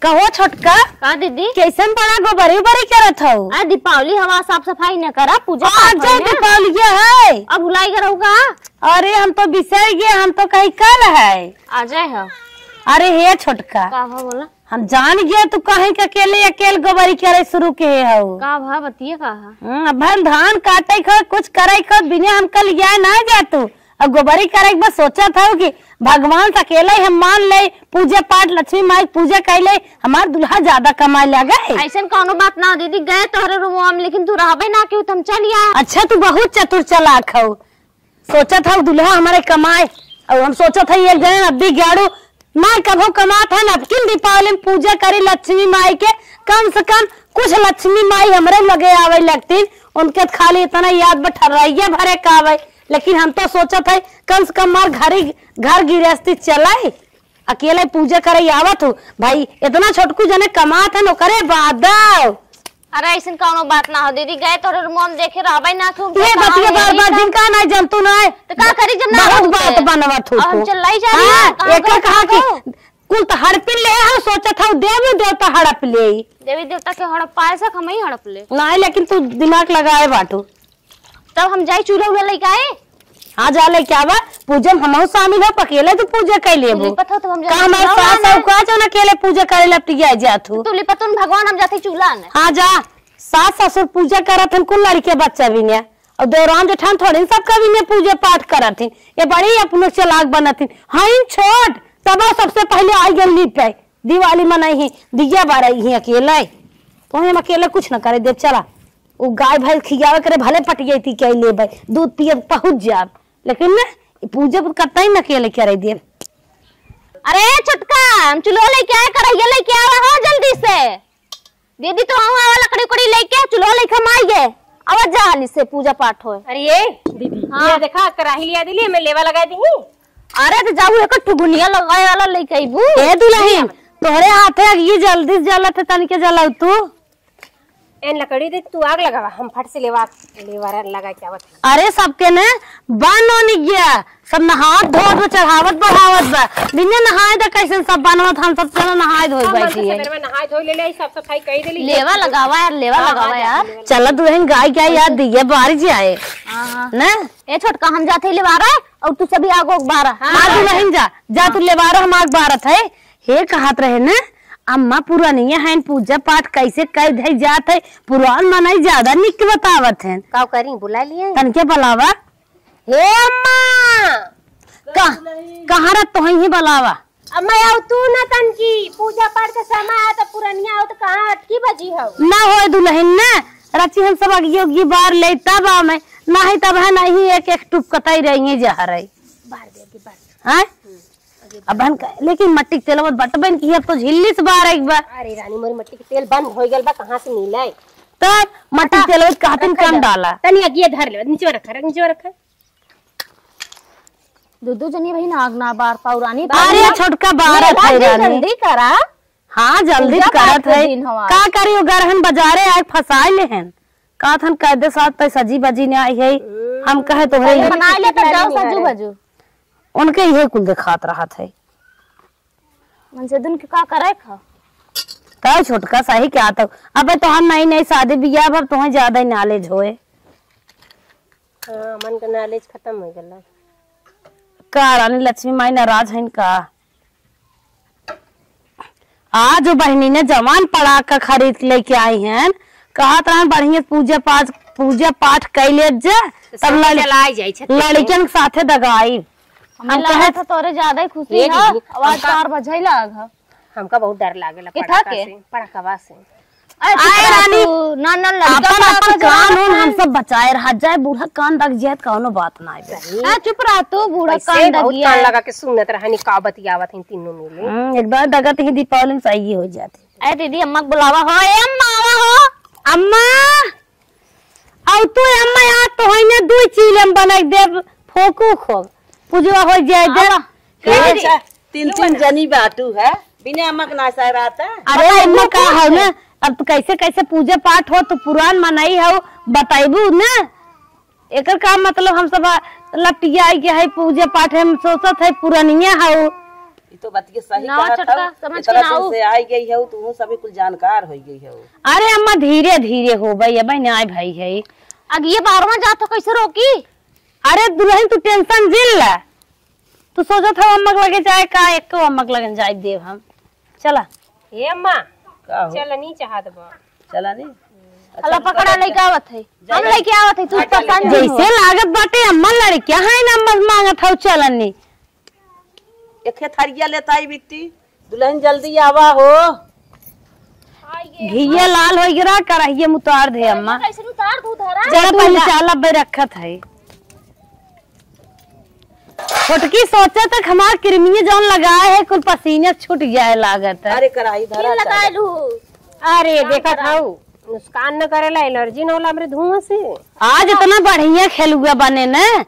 कहो छोटका का दीदी कैसन बड़ा गोबरी उबरी करत हो? दीपावली हवा साफ सफाई न करा पूजा आज दीपावली है। अब भुलाई कर रहूगा। अरे हम तो बिसर गए, हम तो कहीं कल है आ जाए है। अरे हे छोटका का भा बोला हम जान गए तू कहीं के अकेले गोबरी करे शुरू के हो का भा बतिए का अब धान काटे खो कुछ करे खो बिना हम कल गया ना जा तू अब गोबरी करे बस सोचा था कि भगवान से अकेला ही हम मान ले पूजा पाठ लक्ष्मी माई पूजा कर ले हमार दुल्हा ज्यादा कमाए लगा है। ऐसा कोनो बात ना दीदी गए तोहरे रूम में लेकिन तू रहबे ना क्यों तुम चलिए। अच्छा तू बहुत चतुर चालाक हो। सोचा था दुल्हा हमारे कमाए और हम सोचा था एक जन अभी गाड़ू ना कभो कमा था ना किन दीपावली में पूजा करी लक्ष्मी माई के कम से कम कुछ लक्ष्मी माई हमरे लगे आवे लगती उनके खाली इतना याद बठर्राइया भरे का आवे लेकिन हम तो सोचा था कम से कम मार घर गृहस्थी चलाए अकेले पूजा करे आवत हो भाई इतना छोटकू जने कमा था नो करे बादव। अरे ऐसा कोनो बात ना हो दीदी गए तोहरे रूम में देखे रहबे ना क्यों ये बतिया बार-बार जिनका ना जानतू ना तो का करी जब ना बहुत बात बनवत हो हम चलाई जा रही है एक कहा कि कुल तो हड़प ले हो सोचा था देवी देवता हड़प ले देवी देवता के हड़प पाए से हम ही हड़प ले नहीं लेकिन तू दिमाग लगाए बाटू तब हम जाई चूल्हा उला लेके आए। हाँ जा ले क्या बा पूजा हम शामिल हो अकेले तो पूजा कर ले वो पता तो हम का हमारे सास सब का जो अकेले पूजा करे ला पिया जातू तू पता भगवान हम जाते चूल्हा ने। हाँ जा सास ससुर पूजा करत हन कुल लड़के बच्चा भी ने और देवरान जेठान थोड़े सब कभी ने पूजा पाठ करत हन ये बड़ी अपनो चलाक बनत हन। हाँ छोट तब सबसे पहले आई गल ली पे दिवाली मनाई ही दिया बारई ही अकेले तो हम अकेले कुछ न करे दे चला वो गाय भैंस खियावे करे भले पटियती के ले भाई दूध पिए पहुंच जाब लेकिन ना पूजा करता ही न अकेले करे दे। अरे छटका हम चूल्हा लेके आए करैया लेके आवा हो जल्दी से दीदी तो हम आवा लकड़ी उकड़ी लेके चूल्हा लेके हम आई गए आवाज जाली से पूजा पाठ होए। अरे ये दीदी हाँ। ये देखा कराही लिया दिली मैं लेवा लगा दी। अरे तो जाऊ एक ठुगुनिया लगाए वाला लेके आईबू ए दुल्हन तोहरे हाथे ये जल्दी जलत तन के जलाऊ तू एन लकड़ी दे तू आग लगावा हम फट से लेवा लगा के आवत। अरे सबके ने बानो नहीं गया सब नहात धोत चढ़ावत बढ़ावत बा बिना नहाए द कैसे सब बनवत हम सब चलो नहाए धोई बैठी है मैं नहाए धोई ले ले सब सफाई कर देली लेवा लगावा यार लेवा लगावा यार चलो दुल्हन गाय क्या याद दिए बारिश आए ना ए छोटका हम जाते लेवा रहा और तू सभी आगो बारा। हां दुल्हन जा तू लेवारो हम आग बारत है हे कहत रहे ना अम्मा पुरानिया है पूजा पाठ कैसे कर दे जात है पुरान मनाई ज्यादा निक बतावत है का करी बुला लिए तन के बुलावा हे अम्मा कहां रह तो ही बुलावा अम्मा आओ तू ना तन की पूजा पाठ का समय आ तो पुरानिया आओ तो कहां अटकी बजी हो ना होए दुल्हन ना रची हम सब योगी बार ले तब आ मैं नहीं तब है नहीं एक एक टुप कतई रही जा रही बार दे बार हैं अब लेकिन मट्टी के तेल मत बटबन की अब तो झिल्ली से बाहर एक बार। अरे रानी मोरी मट्टी के तेल बंद हो गल बा कहां से मिले तब मट्टी तेल में कहतन कम डाला तनी अगिए धर ले नीचे रखा दूधू जनी भाई नाग ना बार पौरानी अरे छोटका बारत है रानी जल्दी करा। हां जल्दी करत है का करियो गरहन बाजारे आए फसाए ले हैं का थन कह दे साथ पे सजी बजी ने आई है हम कहे तो है बना ले कर जाओ सजू बजू उनके ये कुल दिखात रहा थे मन से दिन के का करे खा का छोटका सही क्या तो अबे तो हम नहीं शादी बियाह अब तो ज्यादा नॉलेज होए। हां मन का नॉलेज खत्म हो गला का रानी लक्ष्मी माई नाराज है इनका आज बहनी ने जवान पड़ा का खरीद लेके आई हैं कहा था बढ़िया पूजा पाठ कैले जा तब लड़कियन के साथे दगाई हम लगा था तोरे ज्यादा ही खुशी है आवाज 4 बजे लग हमका बहुत डर लागेला पड़ाका से आए रानी ना अपन कान हम सब बचाए रहा जाए बूढ़ा कान दग जाए कौनो बात ना है चुप रह तू बूढ़ा कान दग गया कान लगा के सुनत रहनी का बतियावत है तीनों मिले एक बार दगत ही दीपावली में सही हो जाती। ए दीदी अम्मा को बुलावा हो ए अम्मा आवा हो अम्मा औ तू अम्मा यार तो है ना दो चीज हम बनाई देव फोकू खो पूजा हो जाए दे 3 जनी बाटू है बिना अम्मा का नासा रहता। अरे अम्मा का है ना अब तो कैसे पूजा पाठ हो तो पुरान मनाई हो बताइबू ना एकर का मतलब हम सब लटिया के है पूजा पाठ हम सोचत है पुरानिया हो ये तो बात के सही ना कहत छोटका, हऊ। समझ इतना के ना दिन से आई गई है तू सभी कुछ जानकार हो गई है। अरे अम्मा धीरे धीरे हो भाई अब न्याय भाई है। अब ये बारवा जात हो कैसे रोकी? अरे दुल्हन तू टेंशन जिल ला, तू सोचत हो अम्मक लगे जाए का एक को अम्मक लगन जाए देव हम। चला ए अम्मा का हो चल नहीं चाहत बा। चला नहीं अल्लाह पकड़ा लेके आवत है, हम लेके आवत है, तू पसंद जैसे लागत बाटे अम्मा लड़किया है ना अम्मा मांगत हो चलनी। एक थरिया लेता आई बिट्टी दुल्हन जल्दी आवा हो। घिया लाल हो गिरा करहिए मुतार दे अम्मा। कैसे उतार दूध हरा? जरा पहले चाला बे रखत है। छोटकी सोचे तक हमार क्रीमिया जौन लगाए है कुल पसीने छूट जाए लागत है। अरे कराई धरा लगा लू। अरे देखत हऊ नुकसान न करेला, एलर्जी न होला हमरे धुआं से। आज इतना बढ़िया खेलुआ बने न,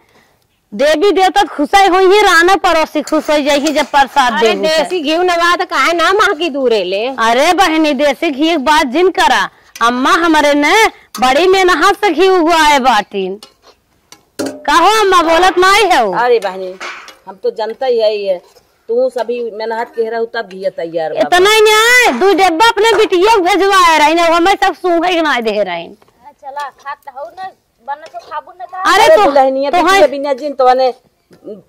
देवी देवता खुश हुई ही, राना पड़ोसी खुश हो जाही जब प्रसाद अरे दे। देसी घी नवा तो काहे ना महकी दूरे ले। अरे बहनी देसी घी एक बात जिन करा, अम्मा हमारे न बड़ी मेहनत से घी उगवाए बाटीन। कहो अम्मा बोलत माई है वो। अरे बहनी हम तो जनता ही है, तू सभी मेहनत के रहू तब घी तैयार बा। इतना ही नहीं 2 डिब्बा अपने बिटिया को भेजवाए रही ना, हमें सब सूंघे ना दे रही। चला खात हो न बन तो खाबू न का। अरे तो दुल्हनिया बिटिया बिना जिन तोहने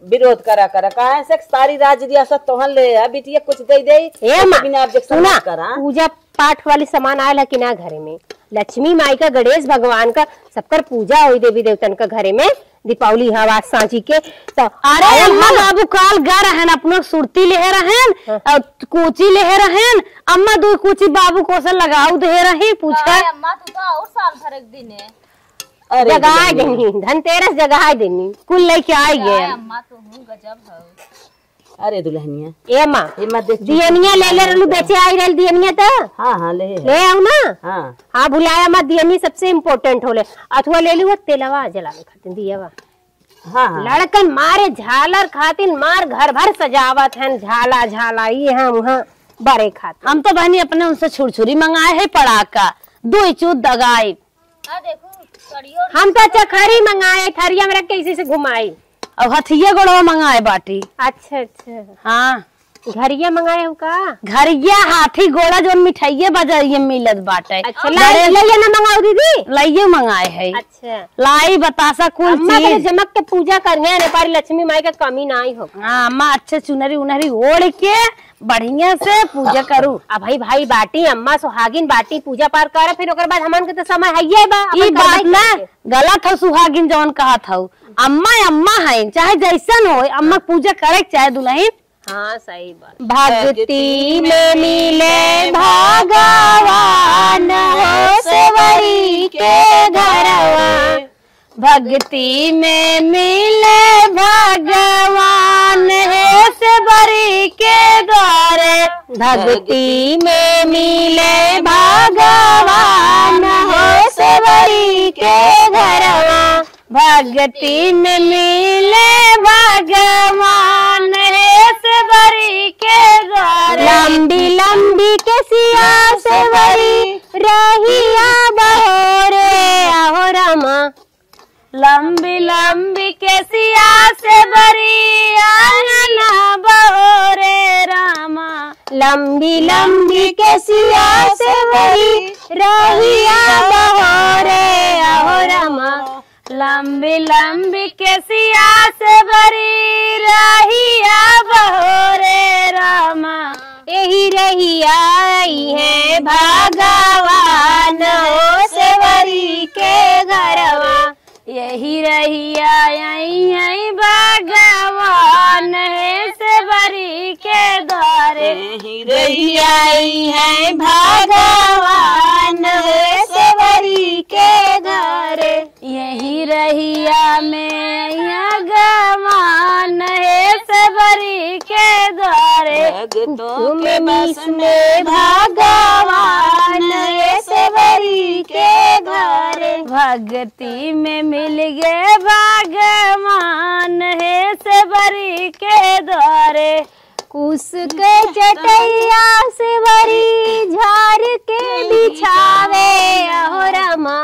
विरोध करा काहे से सारी राज दिया सब तोहन ले है, बिटिया कुछ दे दे ए माँ, बिना ऑब्जेक्शन सुना करा। पूजा पाठ वाली सामान आयल है कि ना घरे में? लक्ष्मी माई का, गणेश भगवान का, सबकर पूजा हुई देवी देवतन का घरे में। दीपावली हवा सांची के तो अरे अम्मा बाबू काल गा रहन अपनो सुरती ले रहन और कूची ले रहन। अम्मा 2 कूची बाबू को से लगाऊ दे रही पूछा। अम्मा तू तो और साल भर एक दिन है। अरे जगाए देनी, धनतेरस जगाए देनी, कुल लेके आई गए। अम्मा तो हूँ गजब है। अरे दुल्हनिया ए माँ ये मत देख दियनिया ले ले रहलू, बेचे आई रहल दियनिया तो हाँ ले ले आऊ ना। हाँ हाँ भुलाया मत, दियनी सबसे इम्पोर्टेंट होले। अथवा ले लू तेलवा जलावे खातिर दियावा। हाँ लड़कन मारे झालर खातिर मार घर भर सजावत है, झाला झाला ये हम वहाँ बड़े खातिर। हम तो बहनी अपने उनसे छुरछुरी मंगाए है पड़ाका 2 चूत दगाई। देखो कड़ियो हम तो चखरी मंगाए, थरिया में रख के इसी से घुमाई। और हथिया गोड़वा मंगाए बाटी। अच्छा अच्छा हाँ घरिया मंगाए हो का? घरिया हाथी घोड़ा जो मिठाइये बाजारिये मिलत बाटे। अच्छा लाइए ना मंगाओ दीदी। लाइये मंगाए है। अच्छा लाई बतासा कुल अम्मा के चीज। जमक के पूजा करिए, नेपाली लक्ष्मी माई का कमी ना ही हो। हाँ अम्मा अच्छे चुनरी उनरी ओढ़ के बढ़िया से पूजा करू। अब भाई बाटी अम्मा सुहागिन बाटी पूजा पार करे, फिर ओकर बाद हमन के तो समय है बा। ई बात ना गलत हो, सुहागिन जौन कहा था अम्मा अम्मा है, चाहे जैसन हो अम्मा पूजा करे चाहे दुल्हन। हाँ सही बात। भक्ति में मिले भगवान हो सेवरी के घरवा, भक्ति में मिले भगवान है सेवरी के द्वारे, भक्ति में मिले भगवान हो सेवरी के घरवा, भक्ति में मिले भगवान है सेवरी के द्वारे। लंबी लंबी के सिया सेवरी रहिया बहोरे आहो रामा, लंबी लंबी के सिया सेवरी आंगना बहोरे रामा, लंबी लंबी के सिया सेवरी रहिया बहोरे आहो रामा, लंबी लंबी के सिया सेवरी रहिया बहोरे रामा, यही रहिया आई है भगवान हो सेवरी के घरवा, यही रहिया आई है भगवान है सेवरी के द्वारे, यही रहिया आई है भगवान है सेवरी के घरे, यही रहिया में भगवान है सेवरी के द्वारे, तुम्हें मिस में भगवान है सेवरी के घरे, भक्ति में मिल गए भगवान है सेवरी के द्वारे, कुश के चटैया सेवरी झाड़ के बिछावे अहो रामा,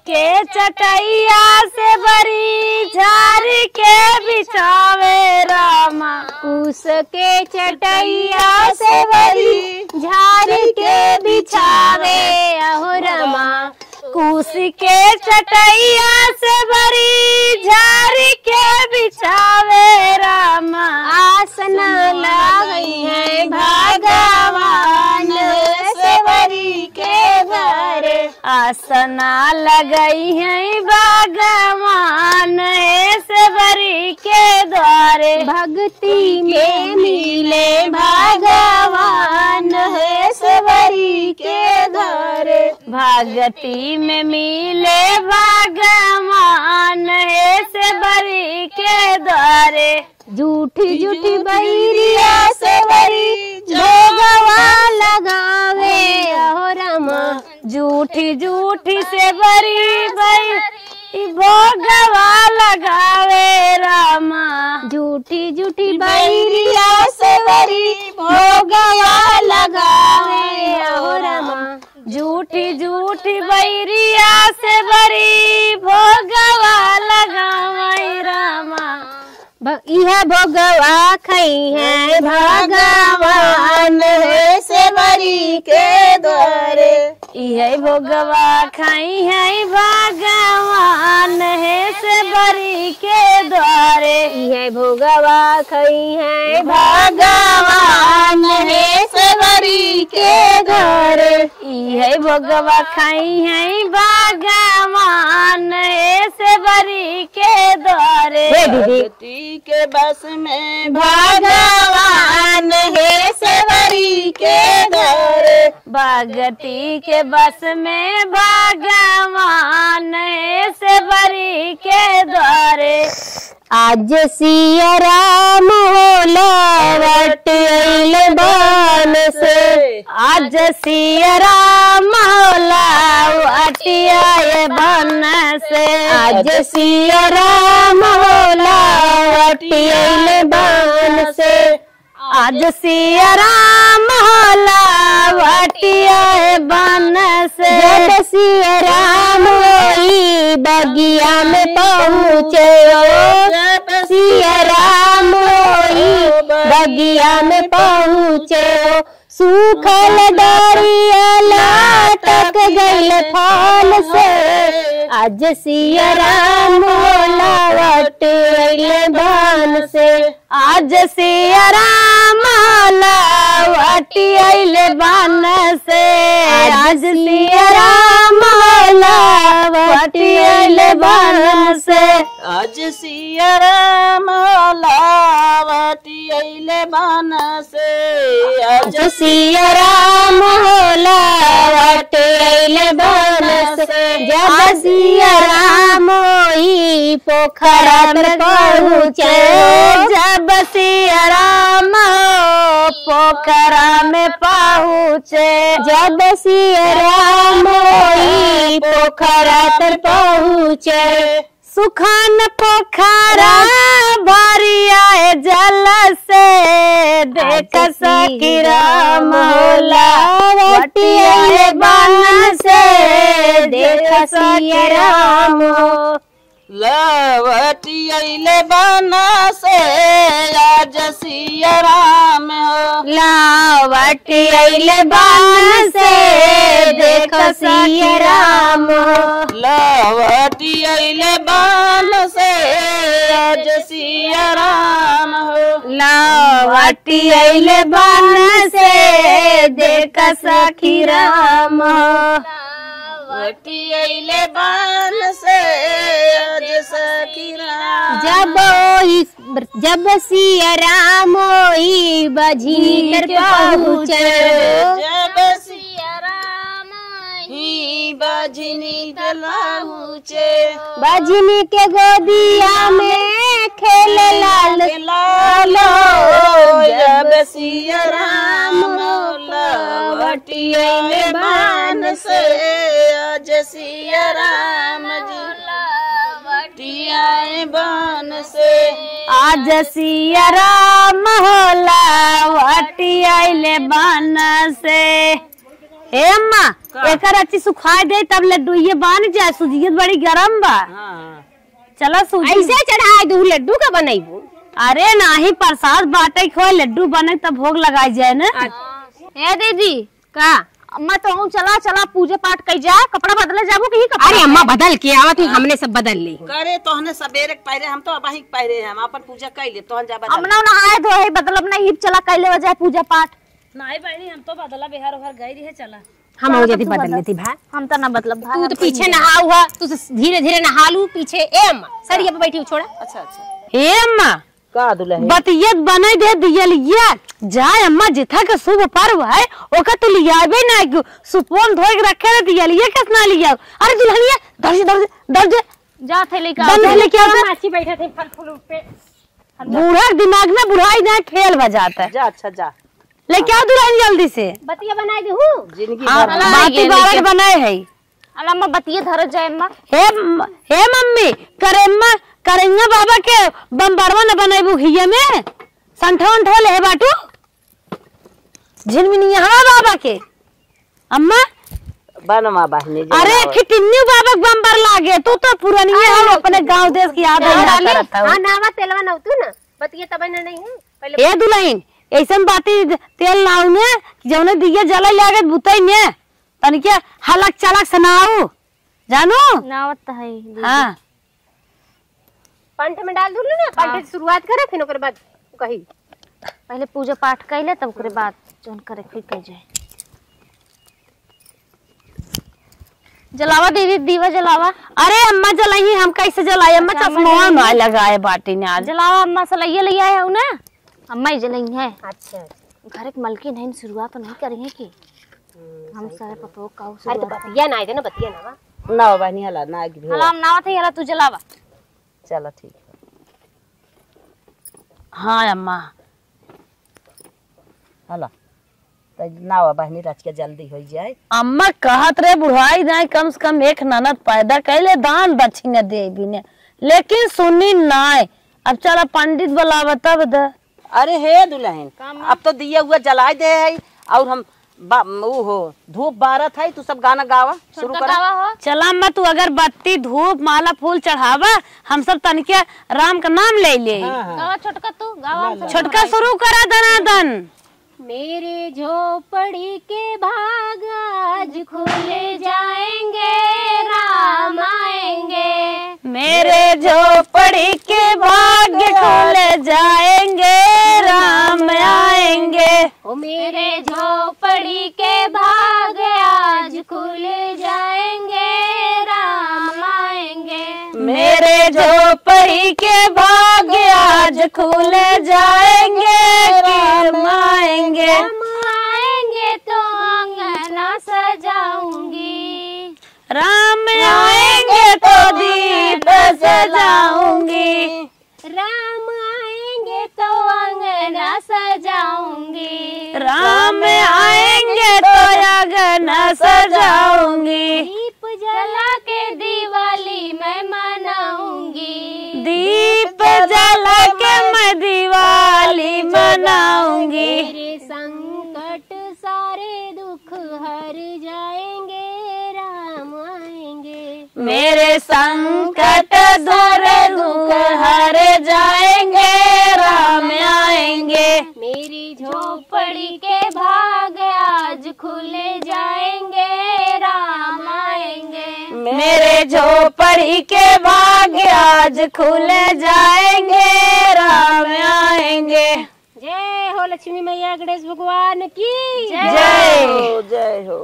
के चटैया से बरी झारी के बिछावे रामा। कूस के चटैया से बरी झारी के बिछावे अहो रमा। कूस के चटैया से बरी झारी के बिछावे रामा। आसना लागई है भगवान सेवरी के घर। आसना लगई है भगवान सेवरी के द्वारे। भक्ति में मिले भगवान है सेवरी के घर। भक्ति में मिले भगवान सेवरी के द्वारे। झूठी झूठी बैरिया सेवरी भोगवा लगावे अहो रमा। झूठी झूठी से बरी भोगवा लगावे रामा। झूठी झूठी बैरिया सेवरी भोगवा लगावे अहो रमा। झूठी झूठी बैरिया से बरी भोगवा लगावे रामा। यह भोगवा खई है भगवान है सेवरी के द्वारे। यह भोगवा खाई है भगवान सेवरी के द्वारे। यह भोगवा खई है भगवान है सेवरी के द्वारे। यह भोगवा खाई है भगवान सेवरी के द्वारे। भक्ति के बस में भगवान है सेवरी के द्वारे। भक्ति के बस में भगवान सेवरी के द्वारे। आज सिया राम होलावट अइले बान से। आज सिया राम होलावट आए बन से। आज सिया राम होलावट अइले बान से। आज सिया राम होलावट आए बन से। जब सिया राम होई बगिया में पहुँचे। सिया राम होई बगिया में पहुँचे। सूखल डरिया लटक गइल फल से। आज सिया राम होलावट अइले बान से। आज सिया राम होलावट अइले बन से। आज सिया राम होलावट अइले बन से। आज सिया राम होलावट अइले बन से। आज सिया राम होलावट अइले बन से। जब सिया राम होई पोखरा पर पहुँचे। जब सिया राम पोखरा में पहुँचे। जब सिया राम होई पोखरा पर पहुँचे। सुखान पोखरा भरिया जल से। देख सखी राम होलावट आए बन से। देख सिया राम लावट अइले बन से। आज सिया राम लावट अइले बान से। देख सिया राम लावट अइले बन से। आज सिया राम लावट अइले बन से। देख सखी राम लावट अइले बन से। आज सखी राम जब सिया राम होई बझी कर पहुँचे। जब सिया राम ही बजनी पहुँचे। बजनी के गोदिया में खेले लाल लालो। जब सिया राम लावट अइले बन से। आज सिया राम लावट आए बन से। आज सिया राम होलावट आइले बन से। हे अम्मा एकर अच्छी सुखाए दे तब लड्डू ये बन जाए। सूजियत बड़ी गरम बा। हाँ चलो सूजी ऐसे चढ़ाए दू लड्डू का बनैबू। अरे नाही प्रसाद बाटे खो लड्डू बने तब भोग लगाई जाए ना। ए दीदी का अम्मा तो हूँ चला चला पूजा पाठ कर जा कपड़ा बदले जाबो कि कपड़ा। अरे अम्मा बदल के आवत ही हमने सब बदल ली। करे तोहने सबेरे पहरे हम तो अबही पहरे हम अपन पूजा कर ले तोहन जा बदल। हमना नहाए धोए बदलब नहीं चला कैले वजह पूजा पाठ। नहीं बहनी हम तो बदला बिहार उहार गई रही चला। हम हो जाती बदल लेती भाई। हम तो ना बदलब भाई। तू तो पीछे नहा हुआ तू तो धीरे धीरे नहा लू पीछे। ए अम्मा सरिया पे बैठी हूँ छोड़ा। अच्छा अच्छा हे अम्मा का दुल्हन बतियत बने दे दियलिया जाए अम्मा जिथा के शुभ पर्व है ओका तो लियाबे ना सुपोन धोए के रखे रे दियलिया कस ना लिया। अरे दुल्हनिया दर्ज जा थे लेके बंद लेके आ। माची बैठे थे फल फूल पे। बूढ़ा दिमाग में बुढ़ाई ना खेल बजाता है। जा अच्छा जा लेके आओ दुल्हन जल्दी से। बतिया बना दी हूँ। जिंदगी हाँ, भर बाती बारह बनाए है। अम्मा बतिये धर जाए अम्मा। हे मम्मी करेंगा बाबा के बम्बरवा न बनाइबू घिया में संठो अंठो ले बाटू झिलमिनिया बाबा के अम्मा। बनवा बहनी अरे खिटिन्नी बाबा के बम्बर लागे तू तो पुरानिया हम अपने गांव देश की याद है। हां नावा तेलवा न तू ना बतिया तब नहीं है पहले। ए दुल्हन ऐसन बाती तेल नाउ ने जौने दिया जला लागे बुतई ने तनिके हलक चलक सुनाऊ जानो नावत है। हां पंठ में डाल दूलू ना पंठ से शुरुआत करे फिर ओकर बाद कही पहले पूजा पाठ कैले तब ओकरे बाद जोन करे फिर कह जाए। जलावा दीदी दीवा जलावा। अरे अम्मा जलाई हम कैसे जलाए अम्मा चश्मा ना लगाए बाटी ने आज। जलावा अम्मा सलैया ले आए हो ना अम्मा ही जलाई है। अच्छा घर के मलकिन है शुरुआत तो नहीं करेंगे कि हम सारे पतो का अरे तो बतिया ना आए ना बतिया ना ना बहनी हला ना की हला हम नावा थे हला तू जलावा। चलो ठीक है। हाँ अम्मा हला तो नावा बहनी राज के जल्दी हो जाए। अम्मा कहत रे बुढ़ाई नहीं कम से कम एक ननद पैदा कैले दान दक्षिणा दे बिने लेकिन सुनी नाय। अब चला पंडित बुलावा तब द। अरे हे दुल्हन अब तो दिया हुआ जलाए दे है और हम वो हो धूप बारत है तू सब गाना गावा शुरू कर। चला अम्मा तू अगर बत्ती धूप माला फूल चढ़ावा हम सब तनिके राम का नाम ले ले। गावा छोटका तू गावा छोटका शुरू करा दनादन। मेरे झोपड़ी के भाग आज खुले जाएंगे राम आएंगे। मेरे झोपड़ी के भाग्य खुले जाएंगे राम आएंगे। ओ मेरे झोपड़ी के भाग आज खुले जाएंगे राम आएंगे। मेरे झोपड़ी के भाग्य आज खुले जाएंगे राम आएंगे। राम आएंगे तो अंगना सजाऊंगी। राम आएंगे तो दीप सजाऊंगी। राम आएंगे तो अंगना सजाऊंगी। राम आएंगे तो अंगना सजाऊंगी। दीप जला के दिवाली मैं मनाऊंगी। दीप जला के मैं दिवाली मनाऊंगी। मेरे संकट सारे दुख हर जाएंगे राम आएंगे। मेरे संकट सारे दुख हर जाएंगे राम आएंगे। मेरी झोपड़ी के भाग आज खुले जाएंगे राम आएंगे। मेरे झोपड़ी के भाग्य आज खुले जाएंगे राम आएंगे। जय हो लक्ष्मी मैया गणेश भगवान की जय हो जय हो।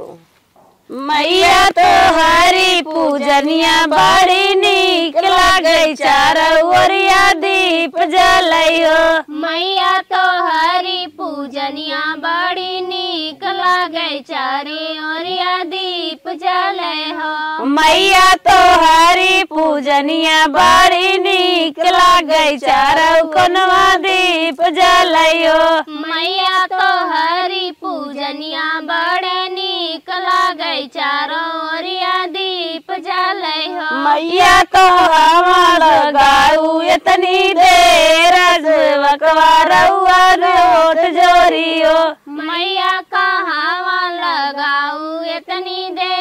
मैया तो हरी पूजनिया बड़ी नीक लागे चारों ओरिया दीप जलइयो। मैया तो हरी पूजनिया बड़ी नीक लागे चारे ओरिया दीप जले हो। मैया तो हरी पूजनिया बड़ी नीक लागे चारों कोनवा दीप जलइयो। मैया तो हरी पूजनिया बड़े नीक लागे चारों ओरिया दीप जले हो। मैया तो हमार गाऊ इतनी देर वकवारुआ रोट जोरियो। मैया कहाँ लगाऊ इतनी देर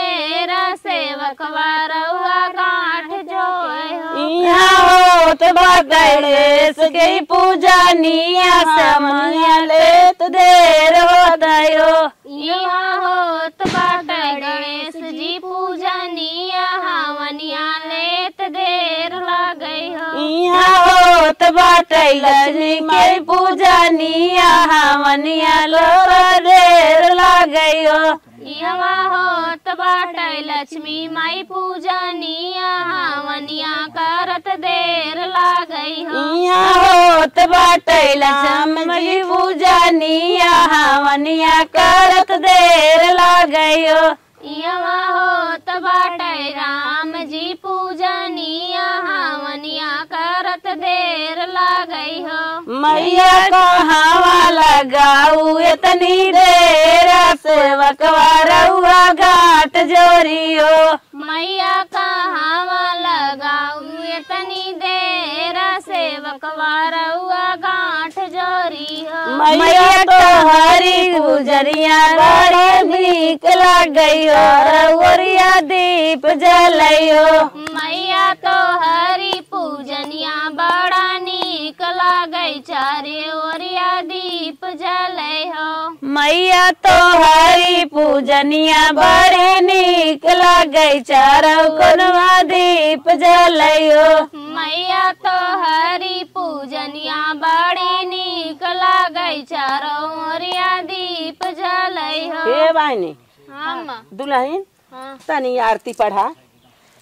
यहाँ होत बाटे गणेश के पूजा निया समनिया लेत देर होता हो। यहाँ होत बाटे गणेश जी पूजा निया हवनिया लेत देर लागई हो। यहाँ होत बाटे लक्ष्मी के पूजा निया हवनिया लोरा देर लागई हो। यहाँ होत बाटे लक्ष्मी माई पूजा निया हवनिया करत देर लागई हो। यहाँ होत बाटे लक्ष्मी पूजा निया हवनिया करत देर लागई हो। यहाँ होत बाटे राम जी पूजा निया हवनिया करत देर लागई हो। मैया कहाँ लगाऊ इतनी देर सेवकवा रउआ घाट जोरी हो। मैया कहाँ लगाऊ इतनी देर सेवकवा रउआ गांठ जोरी हो। मैया तो हरी गुजरिया बड़ी भीख लग गई हो रउरिया दीप जलइयो। मैया तो हरी पूजनिया बड़ा नीक लागई चारे ओरिया दीप जलई हो। मैया तो हरी पूजनिया बड़ी नीक लगई चारों कोनवा दीप जलइयो। मैया तो हरी पूजनिया बड़ी नीक लागई चारों ओरिया दीप जलई हो। हे बहनी हम दुल्हन हाँ। तनी आरती पढ़ा।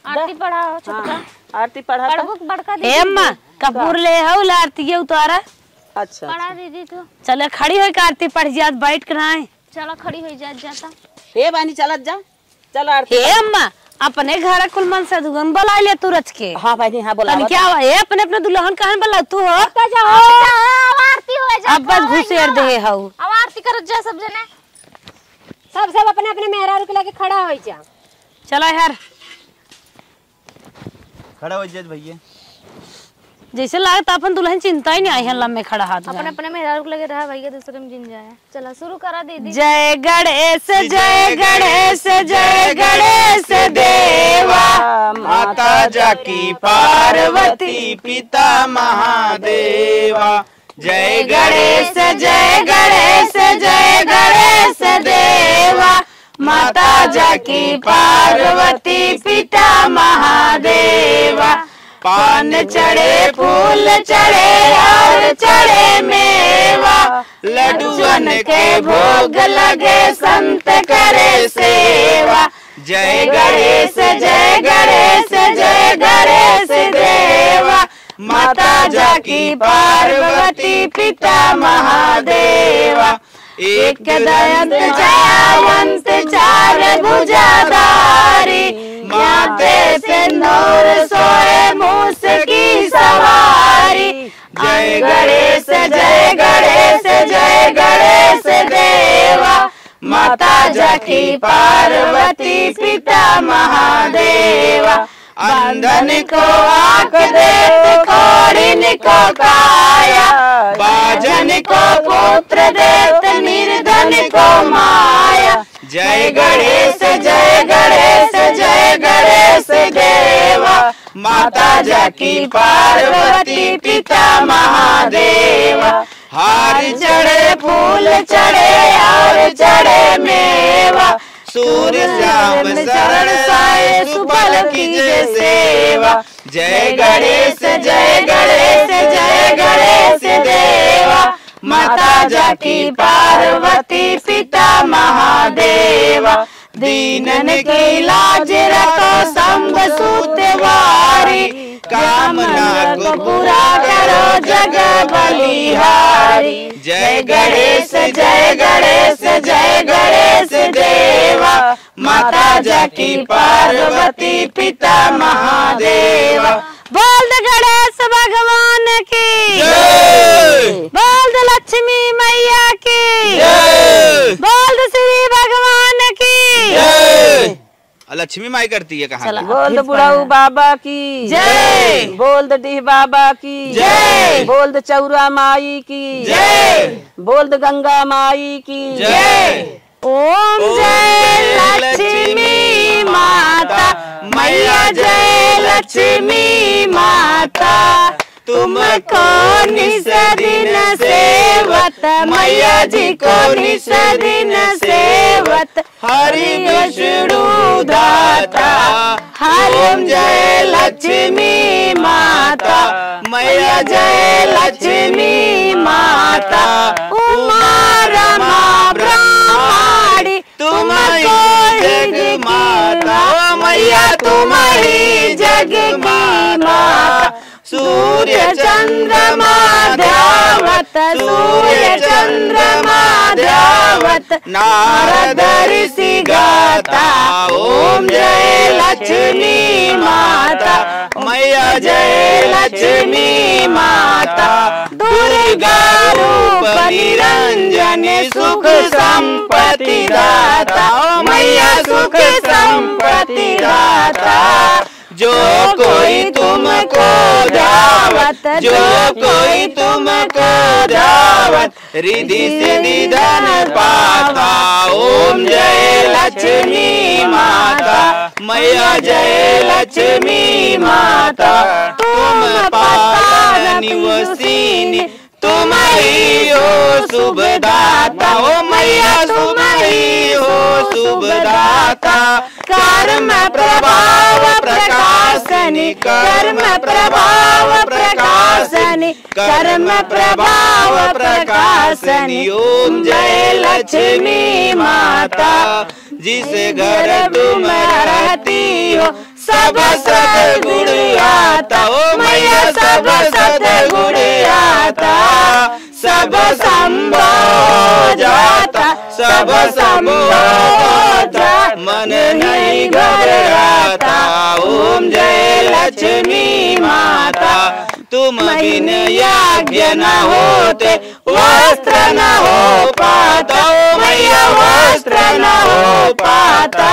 आरती पढ़ाओ छोटका। हाँ, आरती पढ़ा तो। पढ़बुक बड़का हे अम्मा कपूर ले हो आरती उतारा। अच्छा पढ़ा दीदी तो चले खड़ी हो के आरती पढ़ जात बैठ के ना। चलो खड़ी हो जाता। हे बहनी चलत जा चलो आरती। हे अम्मा अपने घर कुल मन से दुल्हन बुला ले तू रच के। हाँ बहनी हाँ बोला क्या हुआ हे अपने अपने दुल्हन कहन बुला तू हो। आरती हो जा। अब बस घुसेर दे हो। अब आरती करत जा सब जने। सब अपने अपने मेहरारू के लेके खड़ा हो जा। चला यार खड़ा हो जाए भैया। जैसे लागत अपन दुल्हन चिंता ही नहीं आई है लम्बे खड़ा हाथ अपने अपने मेहरारू को लगे रहा भैया दूसरे में जिन जाए। चला शुरू करा दीदी। जय गणेश जय गणेश जय गणेश देवा माता जाकी पार्वती पिता महादेवा। जय गणेश जय गणेश जय गणेश देवा माता जाकी पार्वती पिता महादेवा। पान चढ़े फूल चढ़े और चढ़े मेवा लड्डूअन के भोग लगे संत करे सेवा। जय गणेश जय गणेश जय गणेश देवा माता जाकी पार्वती पिता महादेवा। एक दयंत जयावंत चार भुजाधारी माथे सिंदूर सोए मूस की सवारी। जय गणेश जय गणेश जय गणेश देवा माता जाकी पार्वती पिता महादेवा। बंधन को आंख देत खोड़िन को काया बाजन को पुत्र देत निर्धन को माया। जय गणेश जय गणेश जय गणेश देवा माता जाकी पार्वती पिता महादेवा। हार चढ़े फूल चढ़े और चढ़े मेवा सूर्य श्याम शरण साए सुफल कीजे सेवा। जय गणेश जय गणेश जय गणेश देवा माता जाकी पार्वती पिता महादेवा। दीनन की लाज रखो संग सूतवारी कामना को पूरा करो जग बलिहारी। जय गणेश जय गणेश जय गणेश देवा माता जाकी पार्वती पिता महादेवा। बोल दे गणेश भगवान की जय। बोल दे लक्ष्मी मैया की जय। बोल दे श्री भगवान की जय। लक्ष्मी माई करती है कहाँ की? बोल दे बुढ़ाऊ बाबा की जय। बोल दे डीह बाबा की जय। बोल दे चौरा माई की जय। बोल दे गंगा माई की जय। ओम जय लक्ष्मी माता मैया जय लक्ष्मी लक्ष्मी माता तुमको निस दिन सेवत मैया जी को निस दिन सेवत हरि विष्णु दाता हरि जय लक्ष्मी माता मैया जय लक्ष्मी माता उमा रमा ब्रह्माणी तुम ही जग माता मैया तुम ही जग माता सूर्य चंद्रमा ध्यावत सूर्य चंद्रमा ध्यावत नारद ऋषि गाता ओम जय लक्ष्मी माता मैया जय लक्ष्मी माता दुर्गा रूप निरंजन सुख संपत्ति दाता मैया सुख संपत्ति दाता जो कोई तुमको धावत जो कोई तुमको धावत रिद्धि सिद्धि धन पाता ओम जय लक्ष्मी माता मैया जय लक्ष्मी माता तुम पावन निवासिनी तुम ही हो शुभ दाता ओ मैया तुम ही हो शुभ दाता कर्म प्रभाव प्रकाशनी कर्म प्रभाव प्रकाशनी कर्म प्रभाव प्रकाशनी ओम जय लक्ष्मी माता जिस घर तुम रहती हो सब सद्गुण आता ओ मैया सब सद्गुण आता सब संभव जाता सब संभव जाता मन नहीं घबराता ओम जय लक्ष्मी माता तुम बिन यज्ञ न होते वस्त्र न हो पाता ओ मैया वस्त्र न हो पाता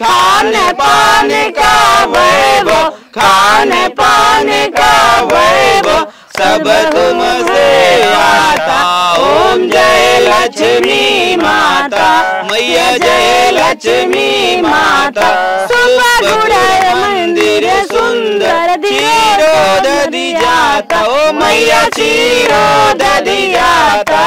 खाने पाने का वैभव खाने पाने का वैभव सब तुमसे आता ओम जय लक्ष्मी माता मैया जय लक्ष्मी माता सुबह मंदिर सुंदर चीरो ददी जाता ओ मैया चीरो ददी जाता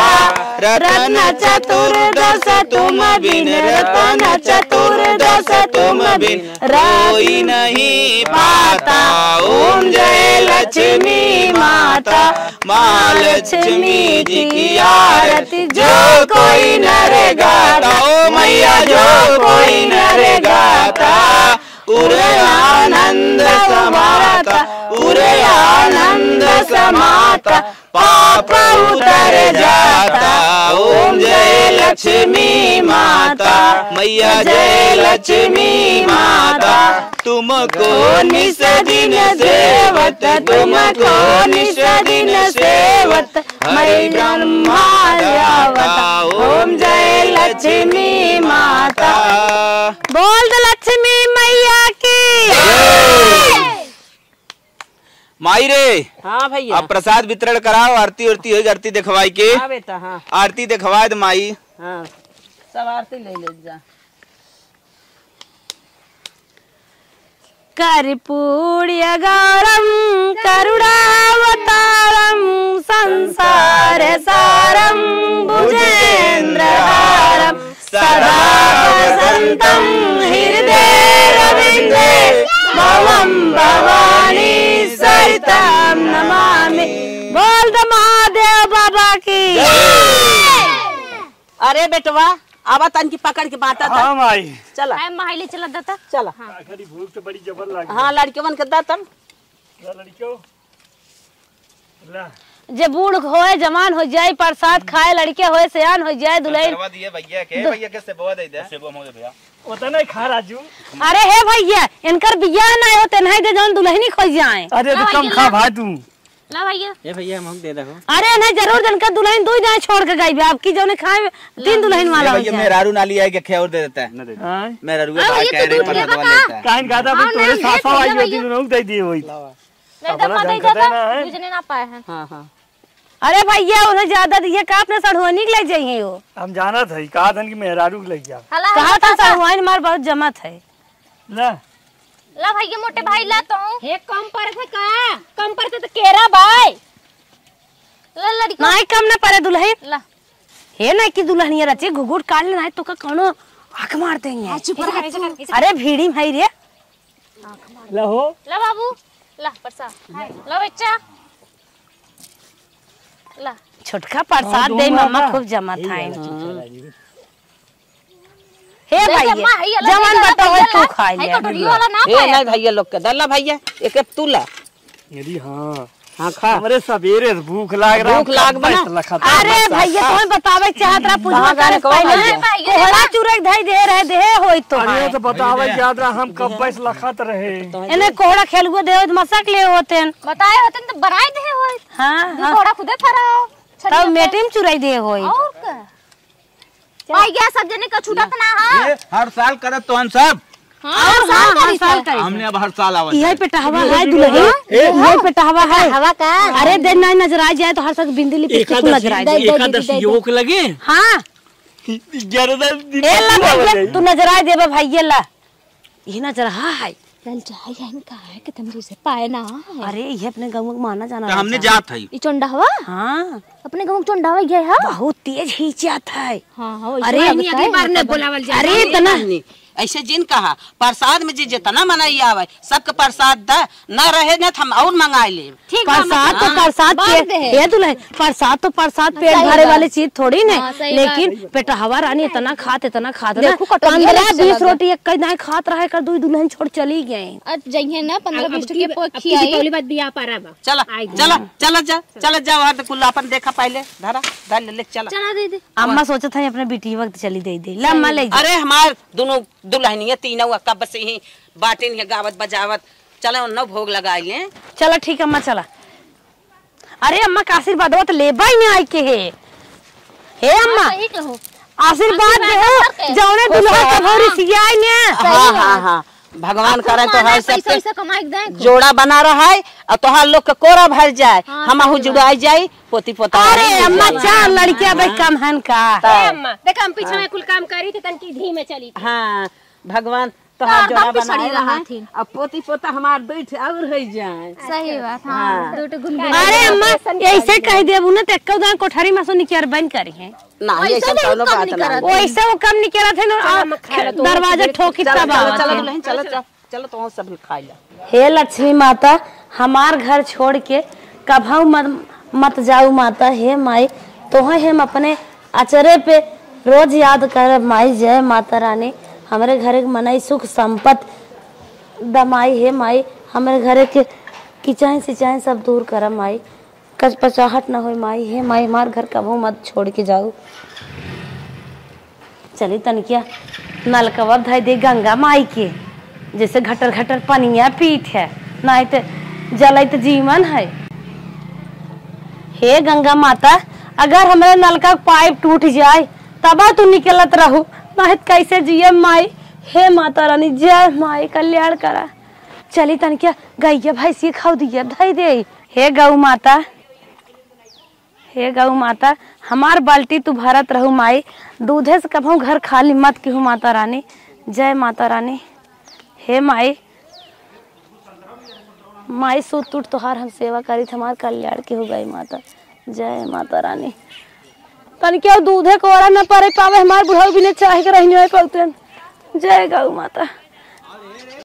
रतन चतुर्दश तुम बिन रतन चतुर्दश तुम बिन रोई नहीं पाता ओम जय लक्ष्मी माता महालक्ष्मी जी की आरती जो कोई नर गाता ओ मैया जो कोई नर गाता उरे आनंद समाता उरे आनंद समाता पाप उतर जाता ओम जय लक्ष्मी माता मैया जय लक्ष्मी माता तुमको निस दिन सेवत तुमको निस दिन सेवत मैं ब्रह्मा जावता ओम जय लक्ष्मी माता बोल दो लक्ष्मी मैया की माई रे हाँ भैया अब प्रसाद वितरण कराओ आरती उरती होगी आरती दिखवाई के हाँ बेटा हाँ आरती दिखवा दे माई हाँ सब आरती ले जा कर्पूर्य गौरम करुणावतारम संसार सारम भुजेन्द्रहारम सदा वसंतम हृदय रविंदे भवम भवानी सरिताम नमामि बोल दो महादेव बाबा की अरे बेटवा आवा तन की पकड़ के बांटा था हाँ माई चला माहिली चला देता चला आखिरी भूख तो बड़ी जबर लगी हाँ लड़के के दाता लड़कियों ला जे बूढ़ होए जवान हो जाए प्रसाद खाए लड़के होए सियान हो जाए दुल्हन करवा दिए भैया के भैया के सेबवा दे दे सेबवा मोदे भैया उतना खा राजू अरे हे भैया इनकर बियाह ना होते नहीं दे जौन दुल्हनी खोज जाए अरे तो कम खा भाई तू ला भैया ये भैया हम दे दो अरे नहीं जरूर जनकर दुल्हन दो जाए छोड़ के गई आपकी जौन खाए तीन दुल्हन वाला हो भैया जाए मेहरारू नाली आए के खेर दे देता है हां मेहरारू कह रहे पर दवा लेता है काइन गादा पर तोरे सासा आई होती नोक दे दिए होई नहीं तो पता ही था बुझने ना पाए हैं हाँ हाँ अरे भैया उन्हें ज्यादा दिए का अपने सड़हुआनी के ले जाइए वो हम जाना था कहा था कि मेहरारू ले जा कहा था सड़हुआनी मार बहुत जमत है ला ला भैया मोटे भाई ला तो हे कम पर से का कम पर से तो केरा भाई ला लड़की नहीं कम ना पड़े दुल्हन ला हे ना कि दुल्हनिया रचे घुघुट काट लेना है तो का कोनो आंख मार देंगे। चुप रह अरे भीड़ी भाई रे लहो ला बाबू ला प्रसाद ला बच्चा ला छोटका प्रसाद दे मम्मा खूब जमा था हे भैया जवान बताओ तू खाई ले कटोरी वाला ना ए नहीं भैया लोग के दल्ला भैया एक एक तुला यदि हाँ हाँ खा हमारे सवेरे भूख लाग रहा भूख लाग बना। अरे भैया तुम्हें बतावे चाहत रहा पूछवा करे पहले कोहड़ा चूरक धई दे रहे दे होई तो अरे तो बतावे याद रहा हम कब बैस लखत रहे एने कोहड़ा खेलगो दे मसक ले होतेन बताए होते तो बनाए दे होय हां थोड़ा खुदे थराओ तब मेटिम चुराई दे होई और का भाई गया सब जने का छूटत ना हां ये हर साल करत तो हम सब हां साल करी हमने अब हर साल आवत यही पे टहवा है दुल्हन यही पे टहवा है हवा का अरे दिन नहीं नजर आ जाए तो हर साल बिंदी लिपस्टिक नजर आ जाए एकादशी योग लगे हां 11 दिन ए ला भैया तू नजर आ देबे भैया ला ये नजर है चल जाए इनका है कि तुमरे से पाए ना अरे ये अपने गांव में माना जाना तो हमने जात है ई चोंडा हवा हां अपने गांव चोंडा हवा गया है बहुत तेज खींचत है हां हां अरे अगली बार ने बुलावल जा अरे इतना ऐसे जिन कहा प्रसाद में जितना मनाई आवे सबके प्रसाद द न रहे न हम और मंगाई ले प्रसाद तो प्रसाद ये दुल्हन प्रसाद तो प्रसाद पेट भरे वाली चीज थोड़ी ना लेकिन पेटहवा रानी इतना खात ना 15-20 रोटी एक नहीं खात रहे कर दो दुल्हन छोड़ चली गए जइए ना 15-20 के पोखी आई पहली बात बिया पारा बा चला चला चला जा चला जा वहां तो कुल अपन देखा पहले धरा धर ले चला चला दे दे अम्मा सोचत है अपने बेटी वक्त चली दे ला अम्मा ले अरे हमार दोनों दुल्हनिया तीनों कब से ही बाटिन है गावत बजावत चलो न भोग लगाई ले चलो ठीक अम्मा चला अरे अम्मा का आशीर्वाद तो लेबा ही नहीं आई के हे अम्मा सही कहो आशीर्वाद दे जौने दुल्हा का भौरी सियाई ने हाँ हाँ हाँ भगवान करे तो हर पैसा सबके कमाई दे जोड़ा बना रहा है और तोहार लोग के कोरा भर जाए हम आहू जुड़ाई जाए पोती पोता अरे अम्मा चार लड़कियां भाई कम हन का अम्मा देख हम पीछे में कुल काम करी थी तनकी धी में चली थी हाँ भगवान तोहार जोड़ा बना रहा है और पोती पोता हमार बैठ और हो जाए सही बात हां दो तो गुनगुन अरे अम्मा ऐसे कह देबू ना तेक्का उधर कोठरी में सो निकर बन करी है ना ये सब चलो बात ना वैसे वो कम नहीं करा थे ना दरवाजा ठोकी तब चलो चलो चलो चलो तो सब खाई ला हे लक्ष्मी माता हमार घर छोड़ के कभू मत जाऊ माता हे माई तोहे हम अपने अचरे पे रोज याद कर माई जय माता रानी हमारे घर के मनाई सुख संपत दमाई हे माई हमारे घर के किचन सिंचाई सब दूर कर माई कच पचाहट न हो माई हे माई हमार घर कभू मत छोड़ के जाऊ चली तनिकिया नलकवा धई दे गंगा माई के जैसे घटर घटर पनिया पीठ है नहीं तो जलत जीवन है हे गंगा माता अगर हमारे नलका पाइप टूट जाए तब तू निकलत रहू नहीं कैसे जिये माई हे माता रानी जय माई कल्याण करा चली तनिकिया गैया भैंसी खाऊ दिया धई दे हे गौ माता हमार बाल्टी तू भरत रहू माई दूधे से कभू घर खाली मत कहू माता रानी जय माता रानी हे माई माई सूत टूट तोहार हम सेवा करी हमार कल्याण के हो गई माता जय माता रानी तन क्या दूधे को न परे पावे हमार बुढ़ाऊ भी नहीं चाहे के रहने पाते जय गौ माता।